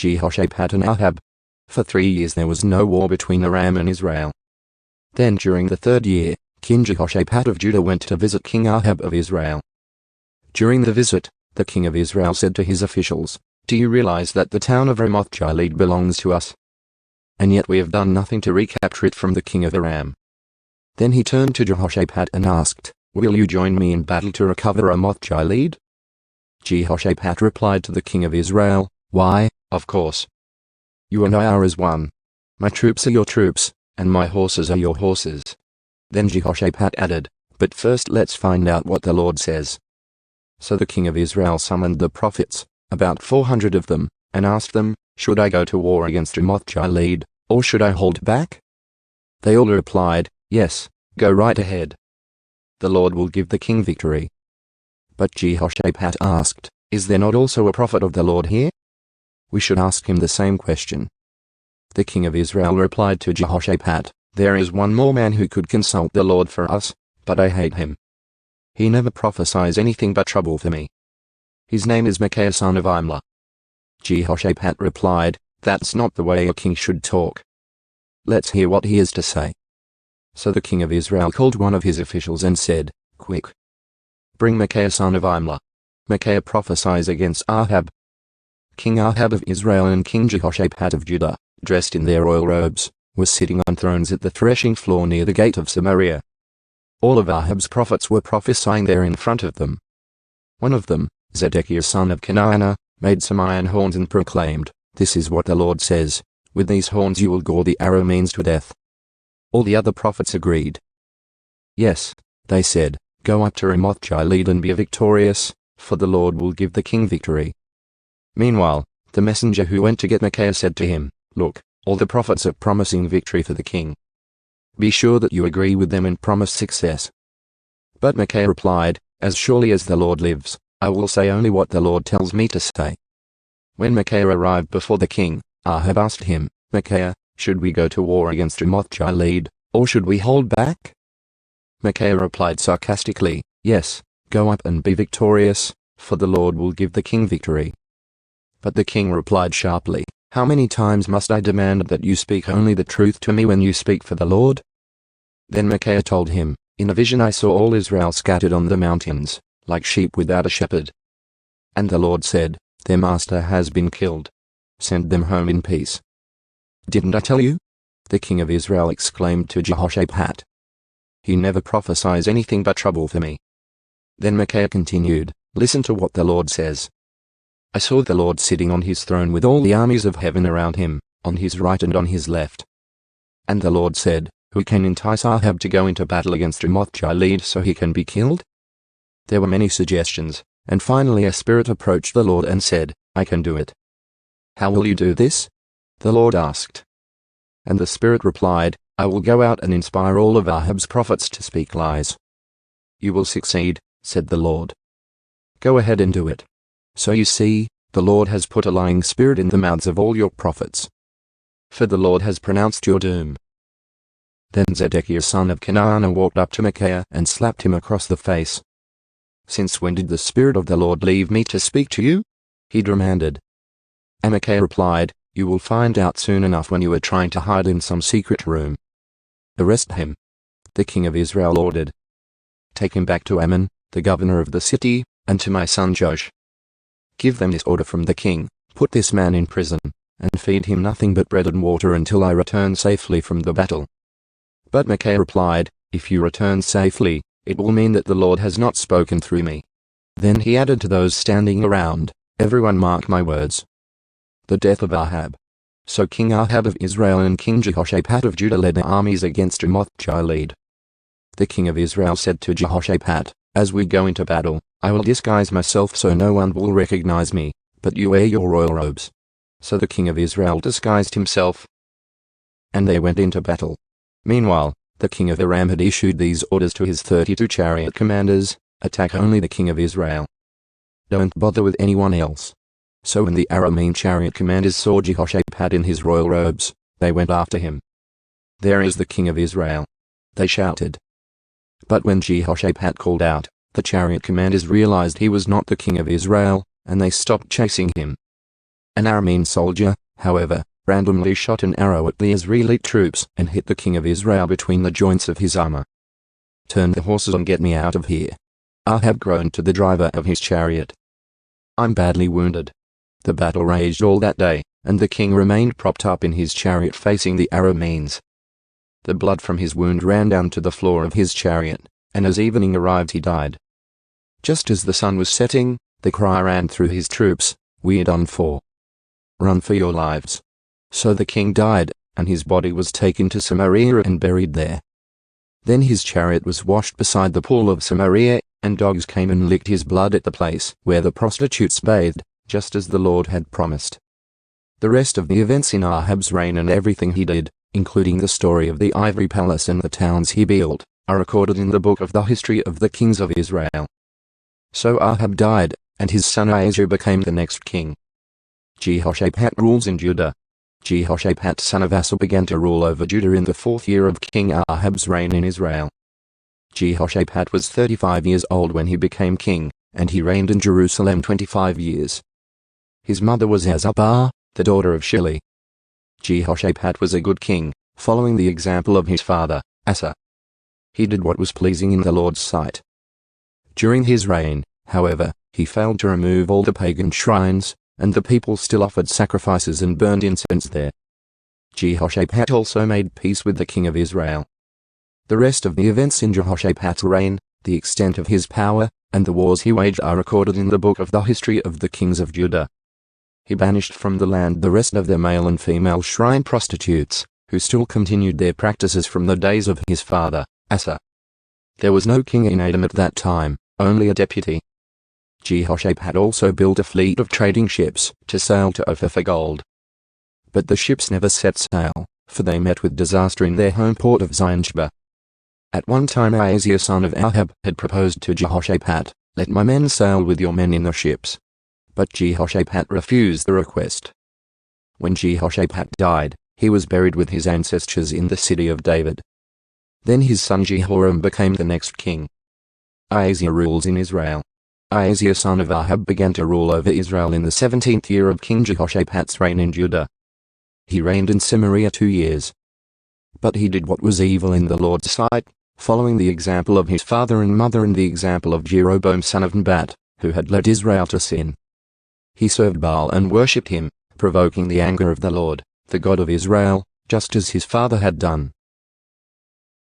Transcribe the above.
Jehoshaphat and Ahab. For 3 years there was no war between Aram and Israel. Then during the 3rd year, King Jehoshaphat of Judah went to visit King Ahab of Israel. During the visit, the king of Israel said to his officials, "Do you realize that the town of Ramoth-Gilead belongs to us? And yet we have done nothing to recapture it from the king of Aram." Then he turned to Jehoshaphat and asked, "Will you join me in battle to recover Ramoth-Gilead?" Jehoshaphat replied to the king of Israel, "Why, of course. You and I are as one. My troops are your troops, and my horses are your horses." Then Jehoshaphat added, "But first let's find out what the Lord says." So the king of Israel summoned the prophets, about 400 of them, and asked them, "Should I go to war against Ramoth-Gilead, or should I hold back?" They all replied, "Yes, go right ahead. The Lord will give the king victory." But Jehoshaphat asked, "Is there not also a prophet of the Lord here? We should ask him the same question." The king of Israel replied to Jehoshaphat, "There is one more man who could consult the Lord for us, but I hate him. He never prophesies anything but trouble for me. His name is Micaiah son of Imlah." Jehoshaphat replied, "That's not the way a king should talk. Let's hear what he has to say." So the king of Israel called one of his officials and said, "Quick! Bring Micaiah son of Imlah." Micaiah prophesies against Ahab. King Ahab of Israel and King Jehoshaphat of Judah, dressed in their royal robes, were sitting on thrones at the threshing floor near the gate of Samaria. All of Ahab's prophets were prophesying there in front of them. One of them, Zedekiah son of Kenaanah, made some iron horns and proclaimed, "This is what the Lord says, with these horns you will gore the Arameans to death." All the other prophets agreed. "Yes," they said, "go up to Ramoth-Gilead and be victorious, for the Lord will give the king victory." Meanwhile, the messenger who went to get Micaiah said to him, "Look, all the prophets are promising victory for the king. Be sure that you agree with them and promise success." But Micaiah replied, "As surely as the Lord lives, I will say only what the Lord tells me to say." When Micaiah arrived before the king, Ahab asked him, "Micaiah, should we go to war against Ramoth-Gilead, or should we hold back?" Micaiah replied sarcastically, "Yes, go up and be victorious, for the Lord will give the king victory." But the king replied sharply, "How many times must I demand that you speak only the truth to me when you speak for the Lord?" Then Micaiah told him, "In a vision I saw all Israel scattered on the mountains, like sheep without a shepherd. And the Lord said, 'Their master has been killed. Send them home in peace.' Didn't I tell you?" The king of Israel exclaimed to Jehoshaphat, "He never prophesies anything but trouble for me." Then Micaiah continued, "Listen to what the Lord says. I saw the Lord sitting on his throne with all the armies of heaven around him, on his right and on his left. And the Lord said, 'Who can entice Ahab to go into battle against Ramoth-Gilead so he can be killed?' There were many suggestions, and finally a spirit approached the Lord and said, 'I can do it.' 'How will you do this?' the Lord asked. And the spirit replied, 'I will go out and inspire all of Ahab's prophets to speak lies.' 'You will succeed,' said the Lord. 'Go ahead and do it. So you see, the Lord has put a lying spirit in the mouths of all your prophets. For the Lord has pronounced your doom.' Then Zedekiah son of Kenaanah walked up to Micaiah and slapped him across the face. 'Since when did the Spirit of the Lord leave me to speak to you?' he demanded. And Micaiah replied, 'You will find out soon enough when you are trying to hide in some secret room. Arrest him,' the king of Israel ordered. 'Take him back to Ammon, the governor of the city, and to my son Joash. Give them this order from the king: put this man in prison, and feed him nothing but bread and water until I return safely from the battle.' But Micaiah replied, 'If you return safely, it will mean that the Lord has not spoken through me.' Then he added to those standing around, 'Everyone mark my words.' The death of Ahab. So King Ahab of Israel and King Jehoshaphat of Judah led their armies against Ramoth-Gilead. The king of Israel said to Jehoshaphat, 'As we go into battle, I will disguise myself so no one will recognize me, but you wear your royal robes.' So the king of Israel disguised himself, and they went into battle. Meanwhile, the king of Aram had issued these orders to his 32 chariot commanders: 'Attack only the king of Israel. Don't bother with anyone else.' So when the Aramean chariot commanders saw Jehoshaphat in his royal robes, they went after him. 'There is the king of Israel,' they shouted. But when Jehoshaphat called out, the chariot commanders realized he was not the king of Israel, and they stopped chasing him. An Aramean soldier, however, randomly shot an arrow at the Israelite troops and hit the king of Israel between the joints of his armor. "Turn the horses and get me out of here," Ahab groaned to the driver of his chariot. "I'm badly wounded." The battle raged all that day, and the king remained propped up in his chariot facing the Arameans. The blood from his wound ran down to the floor of his chariot, and as evening arrived he died. Just as the sun was setting, the cry ran through his troops, "We're done for. Run for your lives." So the king died, and his body was taken to Samaria and buried there. Then his chariot was washed beside the pool of Samaria, and dogs came and licked his blood at the place where the prostitutes bathed, just as the Lord had promised. The rest of the events in Ahab's reign and everything he did, including the story of the ivory palace and the towns he built, are recorded in the book of the history of the kings of Israel. So Ahab died, and his son Ahazia became the next king. Jehoshaphat rules in Judah. Jehoshaphat son of Asa began to rule over Judah in the 4th year of King Ahab's reign in Israel. Jehoshaphat was 35 years old when he became king, and he reigned in Jerusalem 25 years. His mother was Azubah, the daughter of Shili. Jehoshaphat was a good king, following the example of his father, Asa. He did what was pleasing in the Lord's sight. During his reign, however, he failed to remove all the pagan shrines, and the people still offered sacrifices and burned incense there. Jehoshaphat also made peace with the king of Israel. The rest of the events in Jehoshaphat's reign, the extent of his power, and the wars he waged are recorded in the book of the history of the kings of Judah. He banished from the land the rest of the male and female shrine prostitutes, who still continued their practices from the days of his father, Asa. There was no king in Edom at that time, only a deputy. Jehoshaphat also built a fleet of trading ships to sail to Ophir for gold. But the ships never set sail, for they met with disaster in their home port of Zionsheba. At one time Ahazia son of Ahab had proposed to Jehoshaphat, "Let my men sail with your men in the ships." But Jehoshaphat refused the request. When Jehoshaphat died, he was buried with his ancestors in the city of David. Then his son Jehoram became the next king. Ahazia rules in Israel. Ahazia son of Ahab began to rule over Israel in the 17th year of King Jehoshaphat's reign in Judah. He reigned in Samaria 2 years. But he did what was evil in the Lord's sight, following the example of his father and mother and the example of Jeroboam son of Nebat, who had led Israel to sin. He served Baal and worshipped him, provoking the anger of the Lord, the God of Israel, just as his father had done.